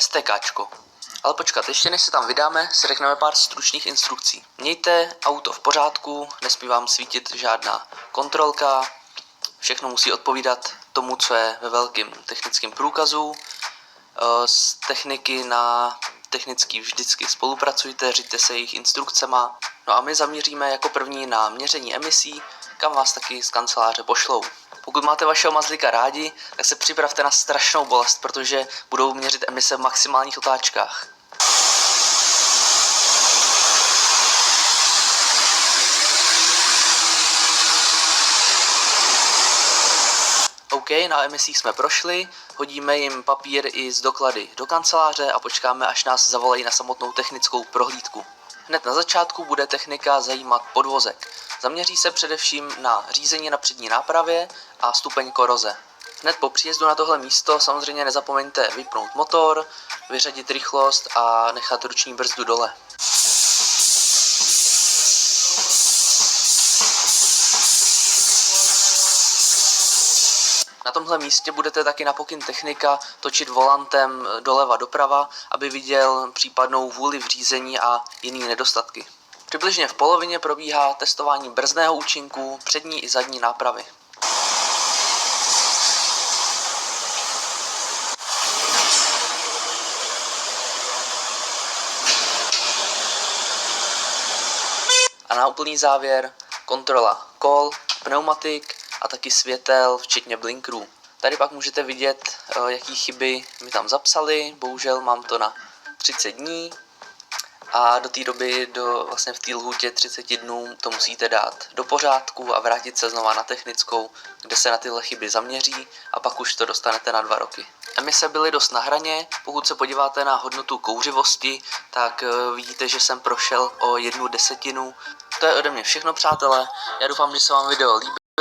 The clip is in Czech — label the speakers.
Speaker 1: STKčko. Ale počkat, ještě než se tam vydáme, si řekneme pár stručných instrukcí. Mějte auto v pořádku, nesmí vám svítit žádná kontrolka, všechno musí odpovídat tomu, co je ve velkém technickém průkazu. Z techniky na technicky vždycky spolupracujte, řiďte se jejich instrukcema. No a my zamíříme jako první na měření emisí, kam vás taky z kanceláře pošlou. Pokud máte vašeho mazlíka rádi, tak se připravte na strašnou bolest, protože budou měřit emise v maximálních otáčkách. OK, na emisích jsme prošli, hodíme jim papír i z doklady do kanceláře a počkáme, až nás zavolají na samotnou technickou prohlídku. Hned na začátku bude technika zajímat podvozek. Zaměří se především na řízení na přední nápravě a stupeň koroze. Hned po příjezdu na tohle místo samozřejmě nezapomeňte vypnout motor, vyřadit rychlost a nechat ruční brzdu dole. Na tomhle místě budete taky na pokyn technika točit volantem doleva doprava, aby viděl případnou vůli v řízení a jiné nedostatky. Přibližně v polovině probíhá testování brzdného účinku přední i zadní nápravy. A na úplný závěr kontrola kol, pneumatik a taky světel, včetně blinkerů. Tady pak můžete vidět, jaký chyby mi tam zapsali, bohužel mám to na 30 dní a do té doby, vlastně v té lhůtě 30 dnů, to musíte dát do pořádku a vrátit se znova na technickou, kde se na tyhle chyby zaměří a pak už to dostanete na 2 roky. Emise byly dost na hraně, pokud se podíváte na hodnotu kouřivosti, tak vidíte, že jsem prošel o 1/10. To je ode mě všechno, přátelé, já doufám, že se vám video líbilo.